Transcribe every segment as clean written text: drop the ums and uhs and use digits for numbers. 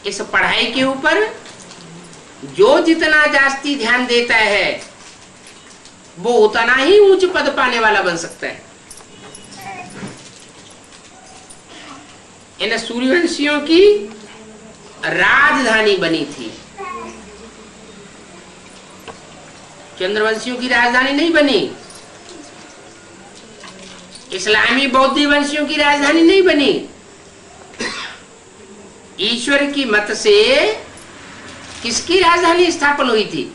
इस पढ़ाई के ऊपर जो जितना जास्ती ध्यान देता है वो उतना ही ऊंच पद पाने वाला बन सकता है। इन सूर्यवंशियों की राजधानी बनी थी, चंद्रवंशियों की राजधानी नहीं बनी, इस्लामी बौद्ध वंशियों की राजधानी नहीं बनी। ईश्वर की मत से किसकी राजधानी स्थापन हुई थी?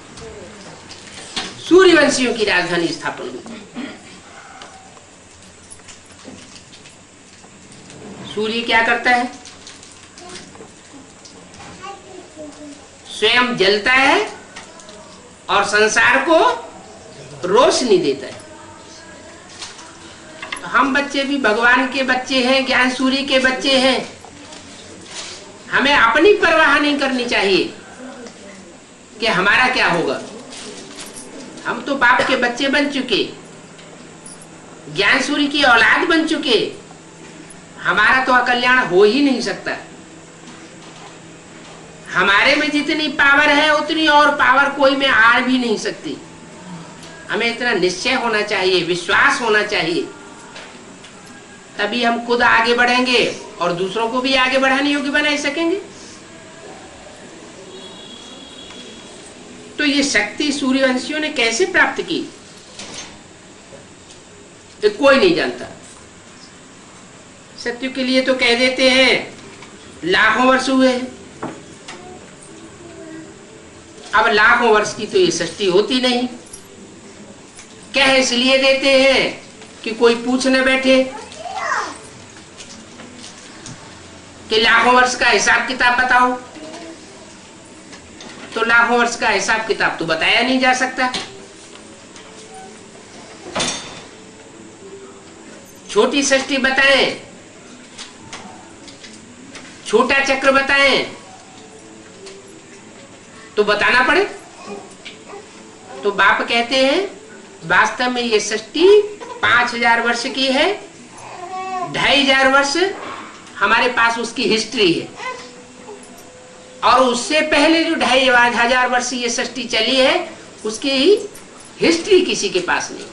सूर्यवंशियों की राजधानी स्थापन हुई थी। सूर्य क्या करता है? स्वयं जलता है और संसार को रोशनी देता है। तो हम बच्चे भी भगवान के बच्चे हैं, ज्ञान सूर्य के बच्चे हैं। हमें अपनी परवाह नहीं करनी चाहिए कि हमारा क्या होगा। हम तो बाप के बच्चे बन चुके, ज्ञान सूर्य की औलाद बन चुके, हमारा तो अकल्याण हो ही नहीं सकता। हमारे में जितनी पावर है उतनी और पावर कोई में आ भी नहीं सकती। हमें इतना निश्चय होना चाहिए, विश्वास होना चाहिए, तभी हम खुद आगे बढ़ेंगे और दूसरों को भी आगे बढ़ाने योग्य बना सकेंगे। तो ये शक्ति सूर्यवंशियों ने कैसे प्राप्त की, ये कोई नहीं जानता। सत्य के लिए तो कह देते हैं लाखों वर्ष हुए। अब लाखों वर्ष की तो ये सृष्टि होती नहीं। कह इसलिए देते हैं कि कोई पूछ न बैठे कि लाखों वर्ष का हिसाब किताब बताओ। तो लाखों वर्ष का हिसाब किताब तो बताया नहीं जा सकता। छोटी सृष्टि बताएं, छोटा चक्र बताएं तो बताना पड़े। तो बाप कहते हैं वास्तव में ये सृष्टि 5000 वर्ष की है। 2500 वर्ष हमारे पास उसकी हिस्ट्री है, और उससे पहले जो 2500 वर्ष ये सृष्टि चली है उसकी हिस्ट्री किसी के पास नहीं।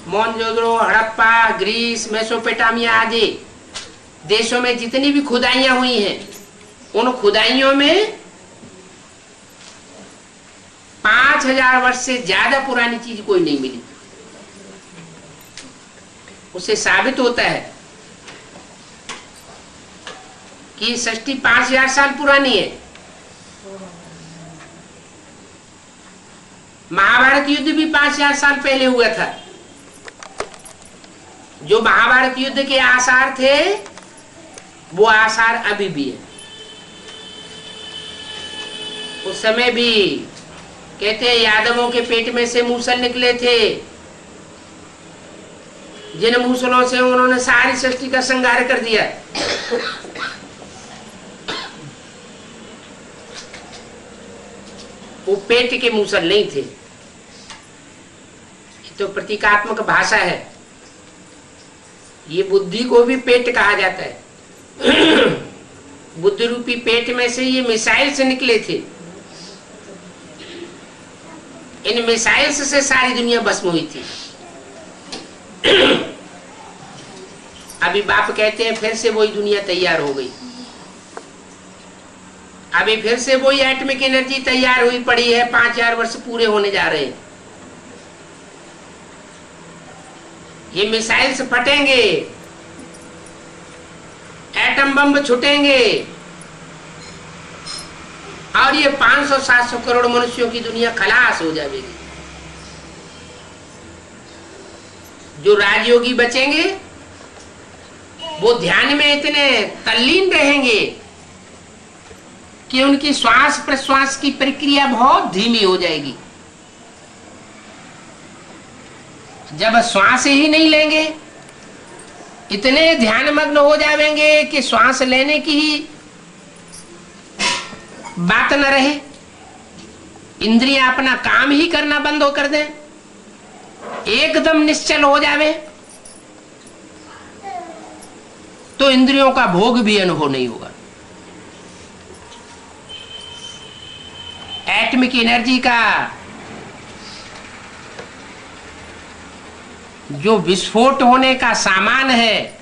मोहनजोदड़ो, हड़प्पा, ग्रीस, मेसोपोटामिया आदि देशों में जितनी भी खुदाइयां हुई हैं, उन खुदाइयों में 5000 वर्ष से ज्यादा पुरानी चीज कोई नहीं मिली। उससे साबित होता है कि सृष्टि 5000 साल पुरानी है। महाभारत युद्ध भी 5000 साल पहले हुआ था। जो महाभारत युद्ध के आसार थे वो आसार अभी भी है। उस समय भी कहते हैं यादवों के पेट में से मूसल निकले थे, जिन मूसलों से उन्होंने सारी सृष्टि का संहार कर दिया। वो पेट के मूसल नहीं थे। तो प्रतीकात्मक भाषा है। ये बुद्धि को भी पेट कहा जाता है। बुद्धि रूपी पेट में से ये मिसाइल से निकले थे। इन मिसाइल्स से सारी दुनिया भस्म हुई थी। अभी बाप कहते हैं फिर से वही दुनिया तैयार हो गई। अभी फिर से वही एटॉमिक एनर्जी तैयार हुई पड़ी है। 5000 वर्ष पूरे होने जा रहे हैं। ये मिसाइल्स फटेंगे, एटम बम छुटेंगे, और ये 500-700 करोड़ मनुष्यों की दुनिया खलास हो जाएगी। जो राजयोगी बचेंगे वो ध्यान में इतने तल्लीन रहेंगे कि उनकी श्वास प्रश्वास की प्रक्रिया बहुत धीमी हो जाएगी। जब श्वास ही नहीं लेंगे, इतने ध्यान मग्न हो जाएंगे कि श्वास लेने की ही बात न रहे, इंद्रियां अपना काम ही करना बंद हो कर दें, एकदम निश्चल हो जावे, तो इंद्रियों का भोग भी अनुभव नहीं होगा। एटमिक एनर्जी का जो विस्फोट होने का सामान है,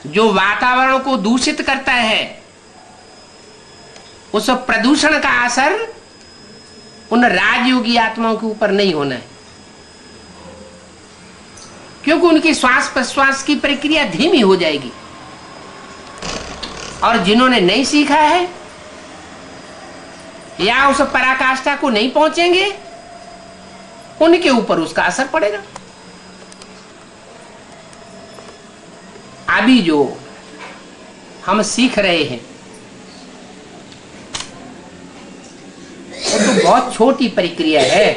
जो वातावरण को दूषित करता है, उस प्रदूषण का असर उन राजयोगी आत्माओं के ऊपर नहीं होना है, क्योंकि उनकी श्वास प्रश्वास की प्रक्रिया धीमी हो जाएगी। और जिन्होंने नहीं सीखा है या उस पराकाष्ठा को नहीं पहुंचेंगे, उनके ऊपर उसका असर पड़ेगा। अभी जो हम सीख रहे हैं वो तो बहुत छोटी प्रक्रिया है।